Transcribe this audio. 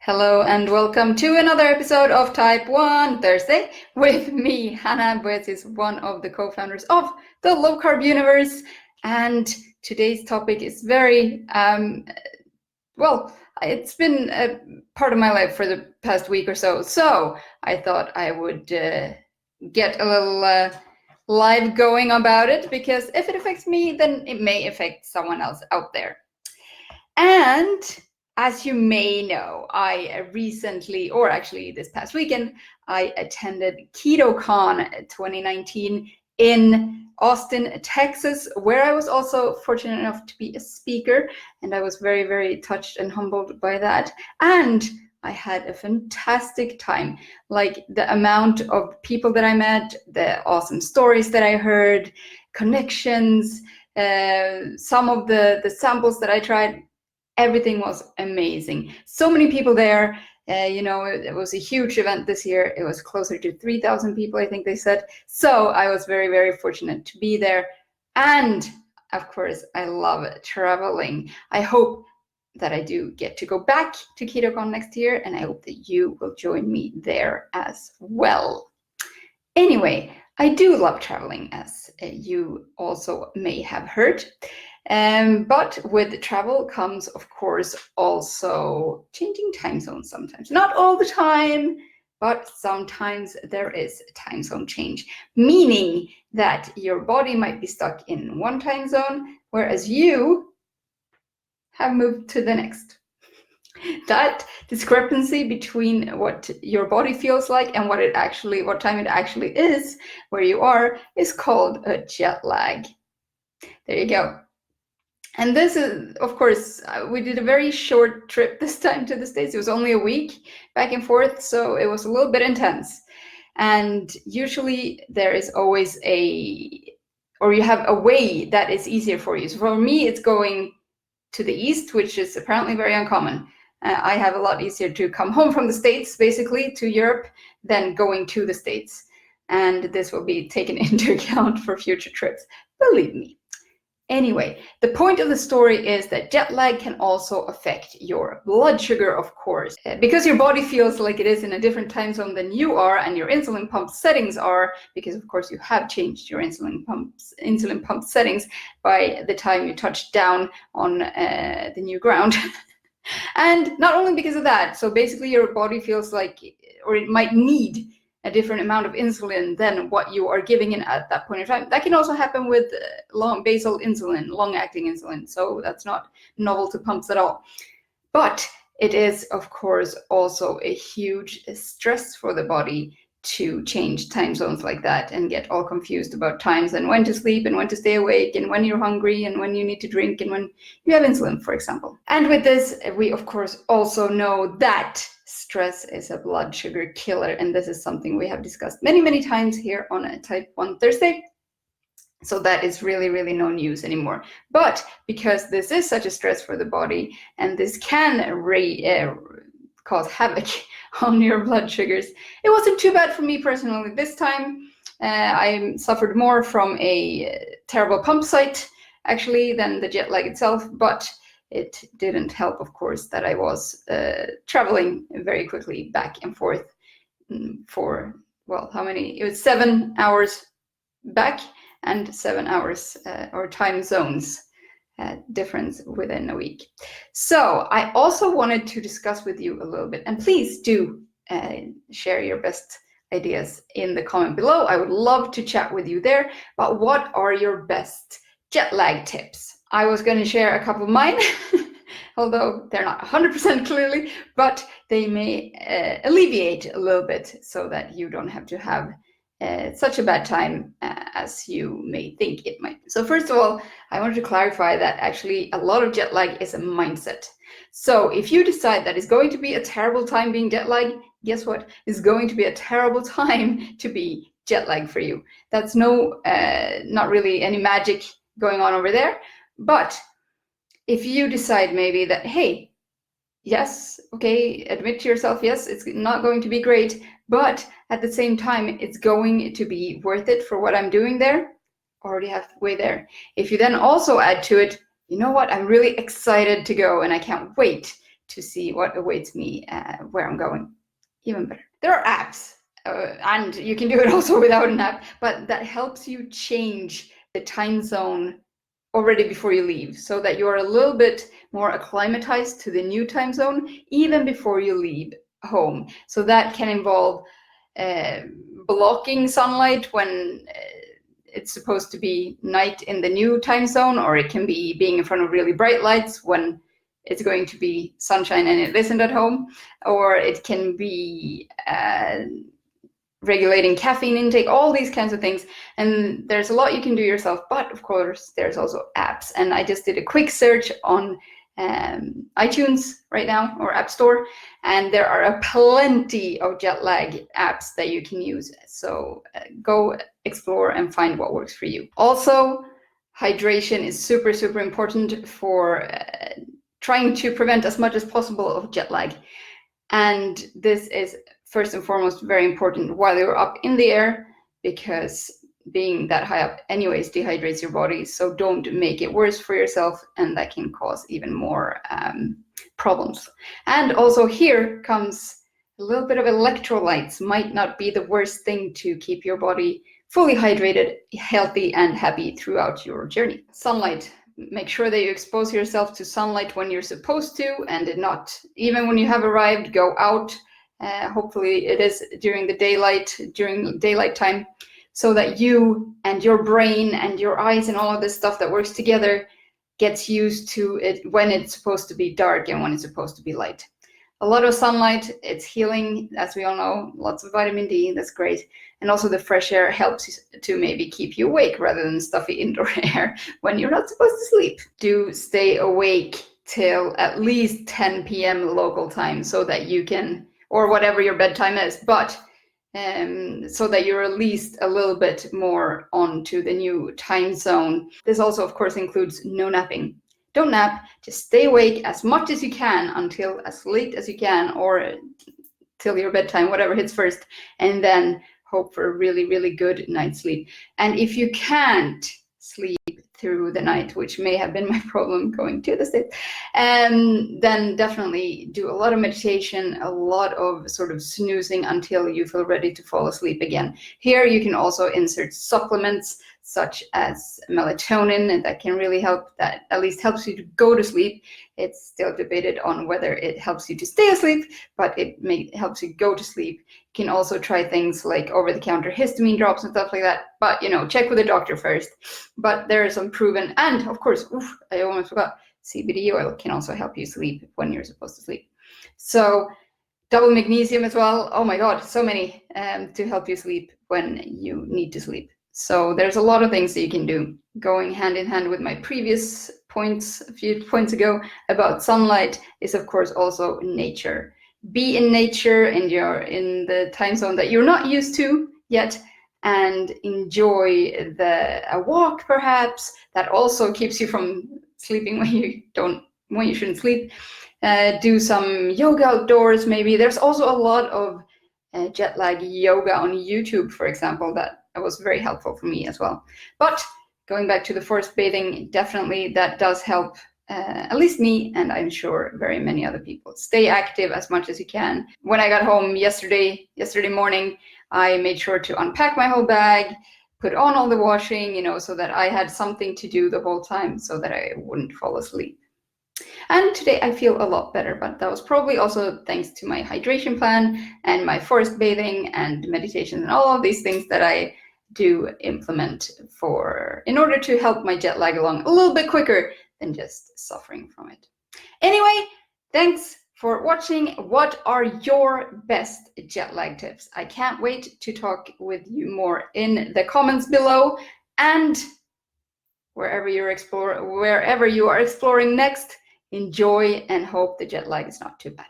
Hello and welcome to another episode of Type 1 Thursday with me, Hanna, which is one of the co-founders of the Low Carb Universe. And today's topic is very, it's been a part of my life for the past week or so. So I thought I would get a little live going about it, because if it affects me, then it may affect someone else out there. And as you may know, I recently, or actually this past weekend, I attended KetoCon 2019 in Austin, Texas, where I was also fortunate enough to be a speaker, and I was very, very touched and humbled by that. And I had a fantastic time. Like, the amount of people that I met, the awesome stories that I heard, connections, some of the samples that I tried, everything was amazing. So many people there. It was a huge event this year. It was closer to 3,000 people, I think they said. So I was very, very fortunate to be there. And of course, I love traveling. I hope that I do get to go back to KetoCon next year, and I hope that you will join me there as well. Anyway, I do love traveling, as you also may have heard. But with travel comes, of course, also changing time zones sometimes. Not all the time, but sometimes there is a time zone change, meaning that your body might be stuck in one time zone, whereas you have moved to the next. That discrepancy between what your body feels like and what time it actually is where you are is called a jet lag. There you go. And this is, of course, we did a very short trip this time to the States. It was only a week back and forth, so it was a little bit intense. And usually there is always you have a way that is easier for you. So for me, it's going to the east, which is apparently very uncommon. I have a lot easier to come home from the States, basically, to Europe, than going to the States. And this will be taken into account for future trips, believe me. Anyway, the point of the story is that jet lag can also affect your blood sugar, of course, because your body feels like it is in a different time zone than you are, and your insulin pump settings are, because of course you have changed your insulin pump settings by the time you touch down on the new ground. And not only because of that, so basically your body feels like, or it might need a different amount of insulin than what you are giving in at that point in time. That can also happen with basal insulin, long-acting insulin. So that's not novel to pumps at all. But it is, of course, also a huge stress for the body to change time zones like that and get all confused about times and when to sleep and when to stay awake and when you're hungry and when you need to drink and when you have insulin, for example. And with this, we, of course, also know that stress is a blood sugar killer, and this is something we have discussed many, many times here on a Type 1 Thursday. So that is really, really no news anymore. But because this is such a stress for the body, and this can cause havoc on your blood sugars, it wasn't too bad for me personally this time. I suffered more from a terrible pump site, actually, than the jet lag itself, but it didn't help, of course, that I was traveling very quickly back and forth for, how many? It was 7 hours back and 7 hours or time zones difference within a week. So I also wanted to discuss with you a little bit, and please do share your best ideas in the comment below. I would love to chat with you there about what are your best jet lag tips. I was going to share a couple of mine, although they're not 100% clearly, but they may alleviate a little bit so that you don't have to have such a bad time as you may think it might be. So first of all, I wanted to clarify that actually a lot of jet lag is a mindset. So if you decide that it's going to be a terrible time being jet lagged, guess what? It's going to be a terrible time to be jet lagged for you. That's not really any magic going on over there. But if you decide maybe that, hey, yes, okay, admit to yourself, yes, it's not going to be great, but at the same time, it's going to be worth it for what I'm doing there, already halfway there. If you then also add to it, you know what, I'm really excited to go and I can't wait to see what awaits me where I'm going. Even better. There are apps, and you can do it also without an app, but that helps you change the time zone already before you leave, so that you're a little bit more acclimatized to the new time zone even before you leave home. So that can involve blocking sunlight when it's supposed to be night in the new time zone, or it can be being in front of really bright lights when it's going to be sunshine and it isn't at home, or it can be regulating caffeine intake, all these kinds of things. And there's a lot you can do yourself, but of course there's also apps. And I just did a quick search on iTunes right now, or App Store, and there are plenty of jet lag apps that you can use. So go explore and find what works for you. Also, hydration is super, super important for trying to prevent as much as possible of jet lag. And this is first and foremost very important while you're up in the air, because being that high up anyways dehydrates your body. So don't make it worse for yourself, and that can cause even more problems. And also here comes a little bit of electrolytes. Might not be the worst thing to keep your body fully hydrated, healthy, and happy throughout your journey. Sunlight. Make sure that you expose yourself to sunlight when you're supposed to, and not even when you have arrived. Go out. Hopefully it is during daylight time, so that you and your brain and your eyes and all of this stuff that works together gets used to it when it's supposed to be dark and when it's supposed to be light. A lot of sunlight, it's healing, as we all know. Lots of vitamin D, that's great. And also the fresh air helps to maybe keep you awake rather than stuffy indoor air when you're not supposed to sleep. Do stay awake till at least 10 p.m. local time, so that you can, or whatever your bedtime is, but so that you're at least a little bit more onto the new time zone. This also, of course, includes no napping. Don't nap, just stay awake as much as you can until as late as you can, or till your bedtime, whatever hits first, and then hope for a really, really good night's sleep. And if you can't sleep through the night, which may have been my problem going to the States, then definitely do a lot of meditation, a lot of sort of snoozing until you feel ready to fall asleep again. Here you can also insert supplements such as melatonin, and that can really help. That at least helps you to go to sleep. It's still debated on whether it helps you to stay asleep, but it helps you go to sleep. You can also try things like over-the-counter histamine drops and stuff like that, but check with a doctor first. But there are some proven, and of course, I almost forgot, CBD oil can also help you sleep when you're supposed to sleep. So double magnesium as well. Oh my God, so many to help you sleep when you need to sleep. So there's a lot of things that you can do. Going hand in hand with my previous points a few points ago about sunlight is, of course, also nature. Be in nature, and you're in the time zone that you're not used to yet, and enjoy a walk perhaps. That also keeps you from sleeping when you shouldn't sleep. Do some yoga outdoors maybe. There's also a lot of jet lag yoga on YouTube, for example, that was very helpful for me as well. But going back to the forest bathing, definitely that does help at least me, and I'm sure very many other people. Stay active as much as you can. When I got home yesterday morning, I made sure to unpack my whole bag, put on all the washing, so that I had something to do the whole time, so that I wouldn't fall asleep. And today I feel a lot better, but that was probably also thanks to my hydration plan and my forest bathing and meditation and all of these things that I do implement in order to help my jet lag along a little bit quicker than just suffering from it. Anyway, thanks for watching. What are your best jet lag tips? I can't wait to talk with you more in the comments below, and wherever you are exploring next, enjoy and hope the jet lag is not too bad.